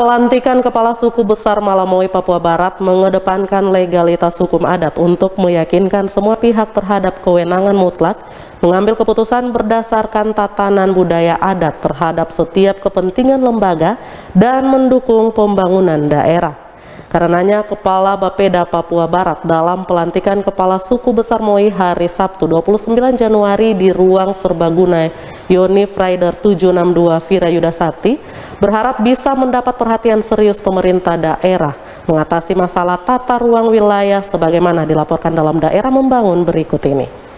Pelantikan Kepala Suku Besar Malamoy, Papua Barat mengedepankan legalitas hukum adat untuk meyakinkan semua pihak terhadap kewenangan mutlak mengambil keputusan berdasarkan tatanan budaya adat terhadap setiap kepentingan lembaga dan mendukung pembangunan daerah. Karenanya, Kepala Bapeda Papua Barat dalam pelantikan Kepala Suku Besar Moi hari Sabtu 29 Januari di Ruang Serbaguna Yonif Rider 762 Vira Yudasati berharap bisa mendapat perhatian serius pemerintah daerah mengatasi masalah tata ruang wilayah sebagaimana dilaporkan dalam daerah membangun berikut ini.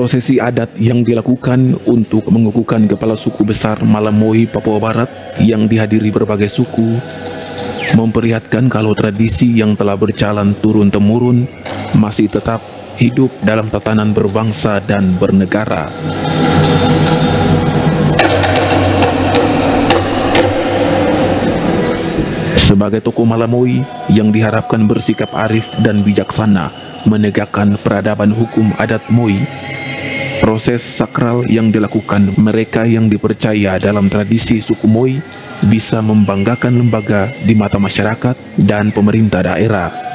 Prosesi adat yang dilakukan untuk mengukuhkan Kepala Suku Besar Malamoy, Papua Barat yang dihadiri berbagai suku memperlihatkan kalau tradisi yang telah berjalan turun-temurun masih tetap hidup dalam tatanan berbangsa dan bernegara. Sebagai tokoh Malamoy yang diharapkan bersikap arif dan bijaksana menegakkan peradaban hukum adat Moi, proses sakral yang dilakukan mereka yang dipercaya dalam tradisi suku Moi bisa membanggakan lembaga di mata masyarakat dan pemerintah daerah.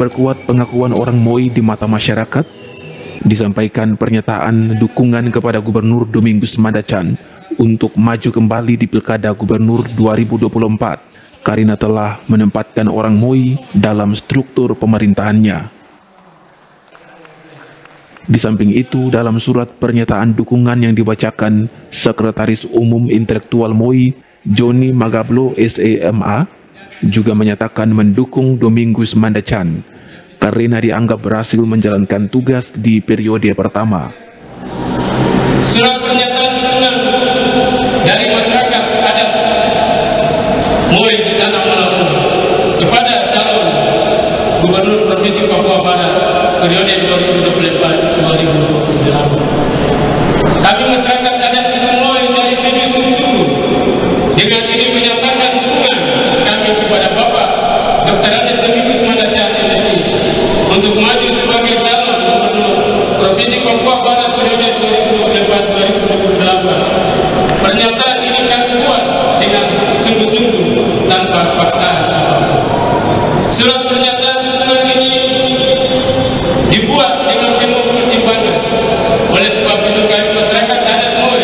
memperkuat pengakuan orang Moi di mata masyarakat, disampaikan pernyataan dukungan kepada Gubernur Domingus Mandacan untuk maju kembali di Pilkada Gubernur 2024 karena telah menempatkan orang Moi dalam struktur pemerintahannya. Di samping itu, dalam surat pernyataan dukungan yang dibacakan, Sekretaris Umum Intelektual Moi, Joni Magablo SEMA, juga menyatakan mendukung Domingus Mandacan karena dianggap berhasil menjalankan tugas di periode pertama. Surat pernyataan dukungan dari masyarakat adat Moi di Tanah Malamui kepada calon Gubernur Provinsi Papua Barat periode 2024-2028. Kami masyarakat adat suku Moi dari 7 suku dengan ini menyatakan dukungan kami kepada Bapak Dr. Andes Domingus Mandacan MSI untuk maju sebagai calon Gubernur Provinsi Papua Barat periode 2024-2028. Pernyataan ini kami buat dengan sungguh-sungguh tanpa paksaan apapun. Surat pernyataan dukungan ini dibuat dengan penuh pertimbangan. Oleh sebab itu kami masyarakat adat Moi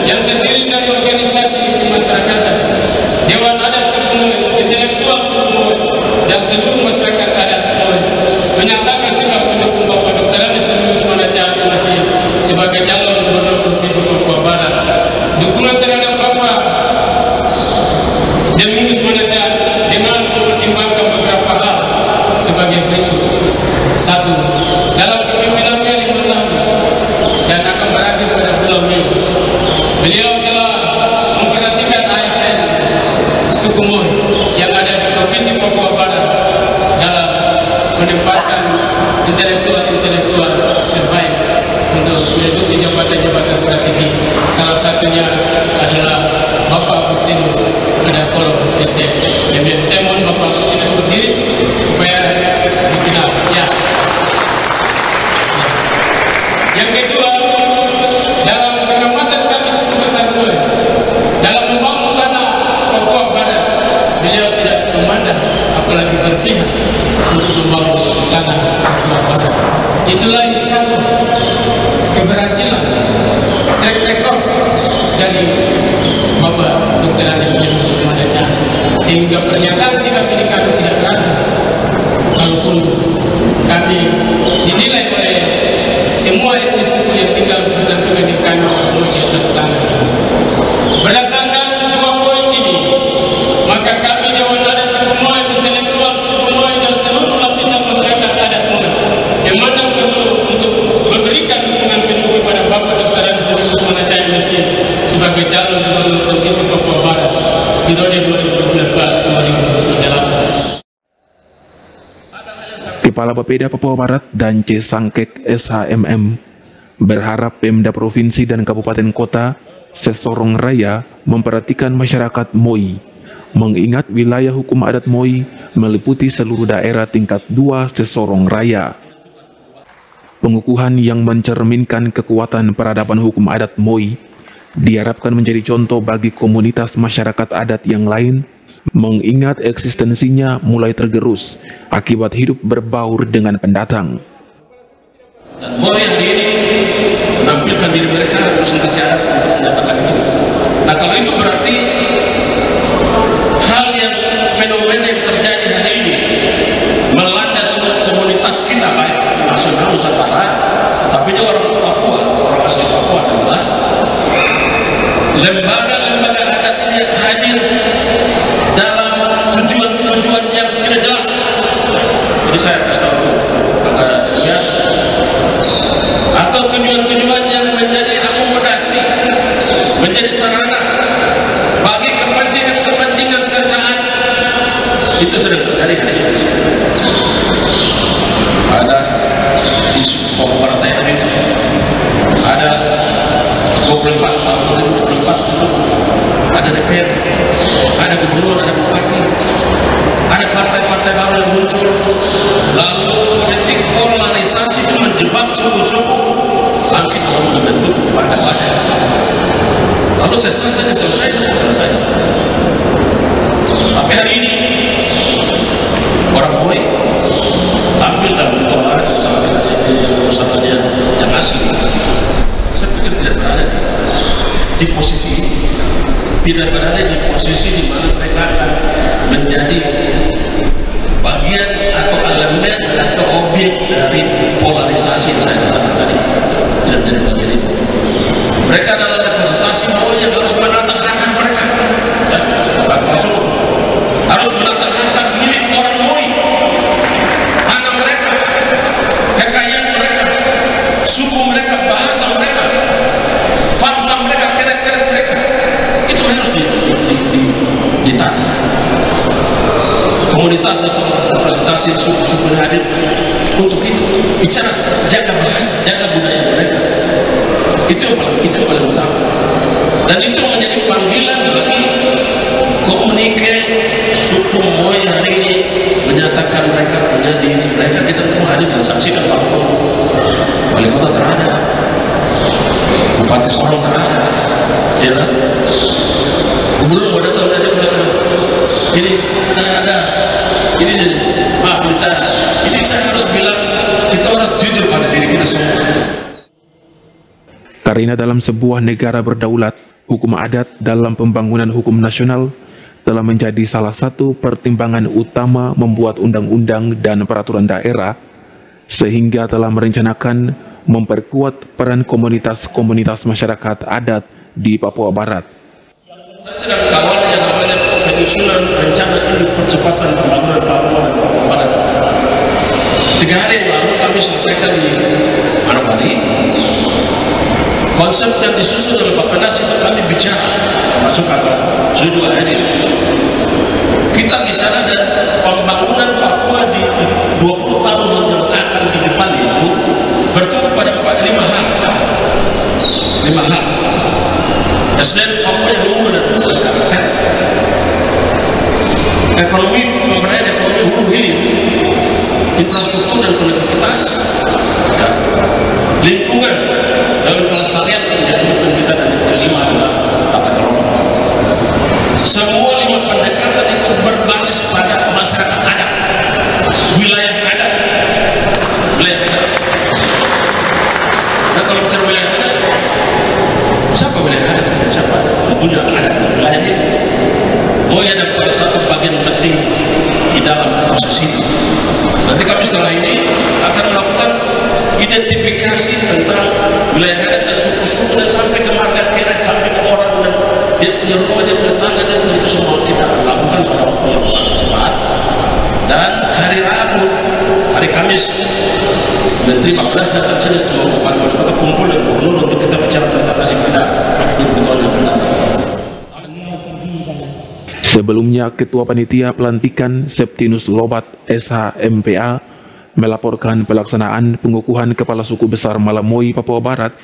yang terdiri dari organisasi kemasyarakatan, Dewan Adat Suku Moi, intelektual suku Moi, dan seluruh masyarakat adat Moi menyatakan sikap mendukung Bapak Dr. Andes Domingus Mandacan MSI sebagai calon Gubernur Provinsi Papua Barat. Dukungan terhadap Bapak Domingus Mandacan dengan mempertimbangkan beberapa hal sebagai berikut. 1. Dalam kepemimpinannya 5 tahun dan akan berakhir pada bulan Mei, beliau telah memperhatikan ASN suku Moi yang ada di Provinsi Papua Barat dalam menempatkan intelektual terbaik untuk menduduki jabatan-jabatan strategi. Salah satunya adalah Bapak Agustinus Adakolo SM. Saya mohon Bapak Agustinus berdiri supaya dikenal. Ya. Yang kedua, dalam pengamatan kami suku besar Moi dalam membangun tanah Papua Barat, beliau tidak memandang apalagi berpihak untuk membangun tanah Papua Barat. Itulah indikator keberhasilan track record dari Bapak Dr. Andes Domingus Mandacan, sehingga pernyataan sikap ini kami tidak ragu, walaupun kami dinilai oleh semua etnis suku yang tinggal berdampingan di tanah di atas tanah ini. Berdasarkan 2 poin ini, maka kami Dewan Adat Suku Moi, intelektual suku Moi, dan seluruh lapisan masyarakat adat Moi memandang perlu untuk memberikan dukungan penuh kepada Bapak Dr. Andes Domingus Mandacan MSI sebagai calon Gubernur Provinsi Papua Barat periode 2024-2028. Kepala Bapeda Papua Barat dan C. Sangkek SHMM berharap Pemda Provinsi dan Kabupaten Kota Sesorong Raya memperhatikan masyarakat Moi, mengingat wilayah hukum adat Moi meliputi seluruh daerah tingkat 2 Sesorong Raya. Pengukuhan yang mencerminkan kekuatan peradaban hukum adat Moi diharapkan menjadi contoh bagi komunitas masyarakat adat yang lain, mengingat eksistensinya mulai tergerus akibat hidup berbaur dengan pendatang. Dan Moi hari ini menampilkan diri mereka terus syarat untuk menyatakan itu. Nah, kalau itu berarti hal yang fenomena yang terjadi hari ini melanda seluruh komunitas kita, baik nasional Nusantara, tapi juga orang Papua, orang asli Papua adalah lembaga-lembaga adat ini hadir dalam tujuan-tujuan yang tidak jelas. Jadi saya kasih tahu bias atau tujuan-tujuan yang menjadi akomodasi, menjadi sarana bagi kepentingan-kepentingan sesaat. Itu sering terjadi hari ini. Ada isu Papua Barat hari ini, ada 24 tahun 2024 itu ada DPR, ada gubernur, ada bupati, ada partai-partai baru yang muncul, lalu politik polarisasi itu menjebak suku-suku, bangkit lalu membentuk wadah-wadah, lalu selesai. Tapi hari ini orang Moi di posisi ini, tidak berada di posisi di mana mereka akan menjadi bagian atau elemen atau objek dari polarisasi yang saya katakan tadi. Tidak menjadi bagian itu. Mereka adalah representasi bahwa yang harus menata hak mereka, masuk harus menata hak milik orang Moi, tanah mereka, kekayaan mereka, suku mereka, bahasa mereka, faham mereka, keret-keret mereka, itu harus ditata. Komunitas atau representasi suku-suku yang hadir untuk itu bicara, jaga bahasa, jaga budaya mereka, itu yang paling utama, dan itu menjadi panggilan bagi komunike suku Moi hari ini menyatakan mereka punya diri mereka. Kita semua hadir dan saksikan bahwa wali kota terada, bupati Sorong terada, ya kan? Gubernur mau datang aja bilang, ini saya ada, ini maaf ini saya harus bilang kita harus jujur pada diri kita semua. Karena dalam sebuah negara berdaulat, hukum adat dalam pembangunan hukum nasional telah menjadi salah satu pertimbangan utama membuat undang-undang dan peraturan daerah, sehingga telah merencanakan memperkuat peran komunitas-komunitas masyarakat adat di Papua Barat. Saya sedang kawal yang namanya penyusunan rencana induk percepatan pembangunan Papua dan Papua Barat. 3 hari yang lalu kami selesaikan di Manokwari. Konsep yang disusun oleh Bappenas itu kami bicara, masuk akal, sudah 2 hari. Kita bicara dan pembangunan Papua di 20 tahun yang akan di depan itu bertumpu pada 5 hal. 5 hal. SDM Papua yang unggul dan berkarakter. Ekonomi, pemberdayaan ekonomi hulu hilir, infrastruktur dan konektivitas, lingkungan dan pelestarian menjadi komitmen kita, dan yang kelima adalah tata kelola. Semua 5 pendekatan itu berbasis pada masyarakat adat, wilayah adat, Nah kalau bicara wilayah adat, siapa wilayah adat? Siapa punya adat dan wilayah itu? Moi ada salah satu bagian penting di dalam proses itu. Nanti kami setelah ini akan melakukan identifikasi tentang wilayah adat dan suku-suku, dan sampai ke marga keret, sampai ke orang, dan dia punya rumah, dia punya tangga, dia punya itu semua kita akan lakukan pada waktu yang sangat cepat. Dan hari Rabu, hari Kamis, Menteri Bappenas datang sini, semua bupati wali kota kumpul dan gubernur untuk kita bicara tentang nasib kita di tahun yang akan datang. Sebelumnya, Ketua Panitia Pelantikan Septinus Lobat SH-MPA melaporkan pelaksanaan pengukuhan Kepala Suku Besar Malamoi Papua Barat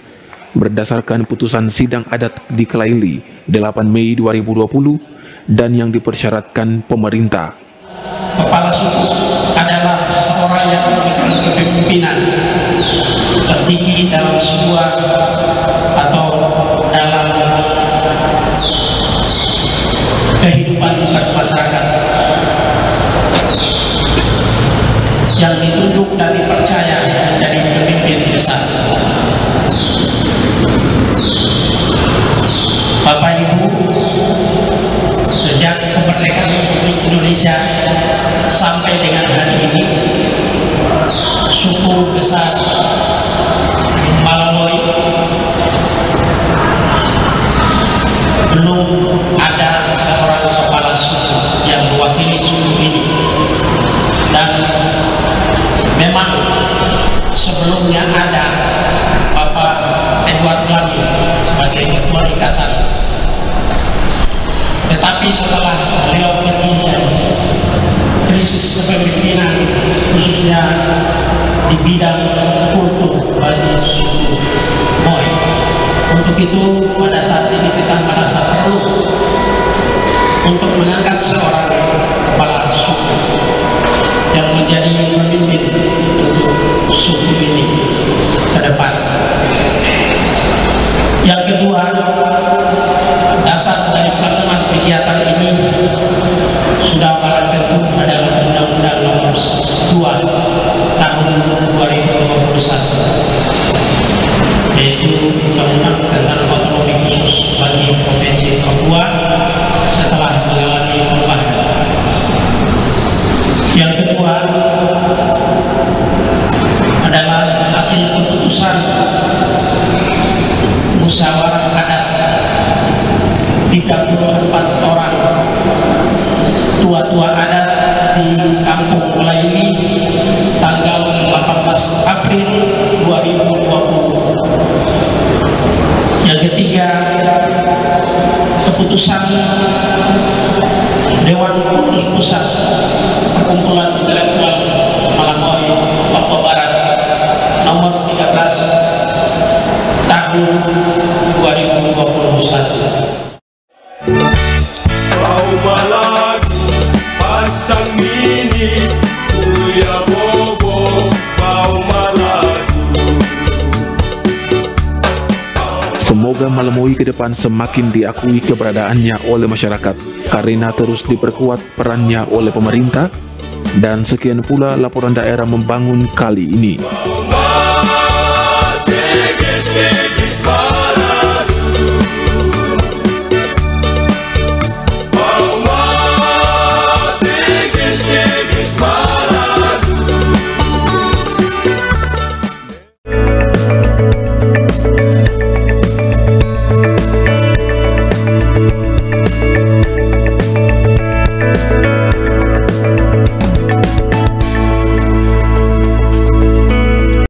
berdasarkan putusan sidang adat di Kelaili 8 Mei 2020 dan yang dipersyaratkan pemerintah. Kepala suku adalah seorang yang memegang kepemimpinan tertinggi dalam sebuah atau dalam kehidupan bermasyarakat, yang ditunjuk dan dipercaya menjadi pemimpin besar. Bapak Ibu, sejak kemerdekaan Republik Indonesia sampai dengan hari ini, suku besar Malamoi belum ada seorang kepala suku yang mewakili suku ini. Dan memang sebelumnya ada Bapak Edward Lami sebagai ketua ikatan, tetapi setelah beliau pergi dan krisis kepemimpinan khususnya di bidang kultur bagi suku Moi, untuk itu pada saat ini kita merasa perlu untuk mengangkat seorang kepala suku yang menjadi pemimpin untuk suku ini ke depan. Yang kedua, dasar dari pelaksanaan kegiatan ini sudah barang tentu adalah Undang-Undang Nomor 2 Tahun 2021, yaitu Undang-Undang tentang otonomi khusus bagi musyawarah adat 34 orang tua-tua adat di Kampung Melaini tanggal 18 April 2020. Yang ketiga, keputusan Dewan Pengurus Pusat Perkumpulan Intelektual Malamoy Papua Barat nomor 13 tahun 2021. Bau Malagu, pasang mini, Kuya Bobo, Bau Malagu. Semoga Malamoy ke depan semakin diakui keberadaannya oleh masyarakat karena terus diperkuat perannya oleh pemerintah. Dan sekian pula laporan daerah membangun kali ini.